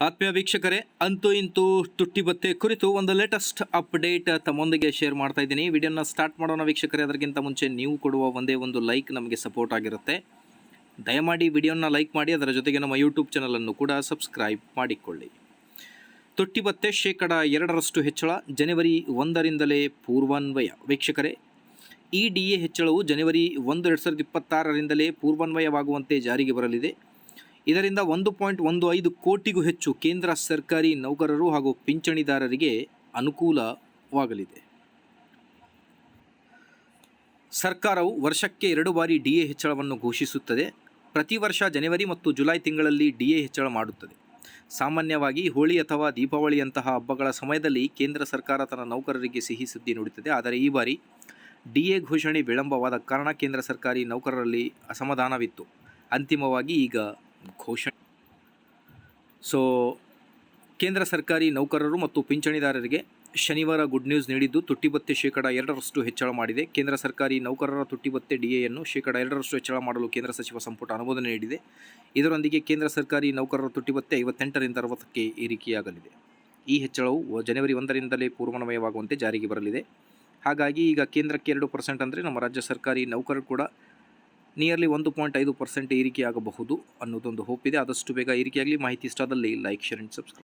ಆತ್ಮೀಯ ವೀಕ್ಷಕರೇ, ಅಂತೂ ಇಂತೂ ತುಟ್ಟಿ ಭತ್ಯೆ ಕುರಿತು ಒಂದು ಲೇಟೆಸ್ಟ್ ಅಪ್ಡೇಟ್ ತಮ್ಮೊಂದಿಗೆ ಶೇರ್ ಮಾಡ್ತಾ ಇದ್ದೀನಿ. ವಿಡಿಯೋನ ಸ್ಟಾರ್ಟ್ ಮಾಡೋಣ ವೀಕ್ಷಕರೇ. ಅದಕ್ಕಿಂತ ಮುಂಚೆ ನೀವು ಕೊಡುವ ಒಂದೇ ಒಂದು ಲೈಕ್ ನಮಗೆ ಸಪೋರ್ಟ್ ಆಗಿರುತ್ತೆ. ದಯಮಾಡಿ ವಿಡಿಯೋನ ಲೈಕ್ ಮಾಡಿ, ಅದರ ಜೊತೆಗೆ ನಮ್ಮ ಯೂಟ್ಯೂಬ್ ಚಾನಲನ್ನು ಕೂಡ ಸಬ್ಸ್ಕ್ರೈಬ್ ಮಾಡಿಕೊಳ್ಳಿ. ತುಟ್ಟಿ ಭತ್ಯೆ ಶೇಕಡ 2% ಹೆಚ್ಚಳ, ಜನವರಿ 1ರಿಂದಲೇ ಪೂರ್ವಾನ್ವಯ. ವೀಕ್ಷಕರೇ, ಈ ಡಿಎ ಹೆಚ್ಚಳವು ಜನವರಿ 1, 2026ರಿಂದಲೇ ಪೂರ್ವಾನ್ವಯವಾಗುವಂತೆ ಜಾರಿಗೆ ಬರಲಿದೆ. ಇದರಿಂದ 1.15 ಕೋಟಿಗೂ ಹೆಚ್ಚು ಕೇಂದ್ರ ಸರ್ಕಾರಿ ನೌಕರರು ಹಾಗೂ ಪಿಂಚಣಿದಾರರಿಗೆ ಅನುಕೂಲವಾಗಲಿದೆ. ಸರ್ಕಾರವು ವರ್ಷಕ್ಕೆ 2 ಬಾರಿ ಡಿಎ ಹೆಚ್ಚಳವನ್ನು ಘೋಷಿಸುತ್ತದೆ. ಪ್ರತಿ ವರ್ಷ ಜನವರಿ ಮತ್ತು ಜುಲೈ ತಿಂಗಳಲ್ಲಿ ಡಿಎ ಹೆಚ್ಚಳ ಮಾಡುತ್ತದೆ. ಸಾಮಾನ್ಯವಾಗಿ ಹೋಳಿ ಅಥವಾ ದೀಪಾವಳಿಯಂತಹ ಹಬ್ಬಗಳ ಸಮಯದಲ್ಲಿ ಕೇಂದ್ರ ಸರ್ಕಾರ ತನ್ನ ನೌಕರರಿಗೆ ಸಿಹಿ ಸುದ್ದಿ ನೀಡುತ್ತದೆ. ಆದರೆ ಈ ಬಾರಿ ಡಿಎ ಘೋಷಣೆ ವಿಳಂಬವಾದ ಕಾರಣ ಕೇಂದ್ರ ಸರ್ಕಾರಿ ನೌಕರರಲ್ಲಿ ಅಸಮಾಧಾನವಿತ್ತು. ಅಂತಿಮವಾಗಿ ಈಗ ಘೋಷಣೆ. ಕೇಂದ್ರ ಸರ್ಕಾರಿ ನೌಕರರು ಮತ್ತು ಪಿಂಚಣಿದಾರರಿಗೆ ಶನಿವಾರ ಗುಡ್ ನ್ಯೂಸ್ ನೀಡಿದ್ದು, ತುಟ್ಟಿ ಭತ್ಯೆ ಶೇಕಡ 2% ಹೆಚ್ಚಳ ಮಾಡಿದೆ. ಕೇಂದ್ರ ಸರ್ಕಾರಿ ನೌಕರರ ತುಟ್ಟಿ ಭತ್ಯೆ ಡಿಎಯನ್ನು ಶೇಕಡ 2% ಹೆಚ್ಚಳ ಮಾಡಲು ಕೇಂದ್ರ ಸಚಿವ ಸಂಪುಟ ಅನುಮೋದನೆ ನೀಡಿದೆ. ಇದರೊಂದಿಗೆ ಕೇಂದ್ರ ಸರ್ಕಾರಿ ನೌಕರರ ತುಟ್ಟಿ ಭತ್ಯೆ 58ರಿಂದ 60ಕ್ಕೆ ಏರಿಕೆಯಾಗಲಿದೆ. ಈ ಹೆಚ್ಚಳವು ಜನವರಿ 1ರಿಂದಲೇ ಪೂರ್ವಾನ್ವಯವಾಗುವಂತೆ ಜಾರಿಗೆ ಬರಲಿದೆ. ಹಾಗಾಗಿ ಈಗ ಕೇಂದ್ರಕ್ಕೆ 2% ಅಂದರೆ ನಮ್ಮ ರಾಜ್ಯ ಸರ್ಕಾರಿ ನೌಕರರು ಕೂಡ ನಿಯರ್ಲಿ 1.5% ಏರಿಕೆಯಾಗಬಹುದು ಅನ್ನೋದೊಂದು ಹೋಪ್ ಇದೆ. ಆದಷ್ಟು ಬೇಗ ಏರಿಕೆಯಾಗಲಿ. ಮಾಹಿತಿ ಇಷ್ಟ ಆದಲ್ಲಿ ಲೈಕ್, ಶೇರ್ ಆ್ಯಂಡ್ ಸಬ್ಸ್ಕ್ರೈಬ್.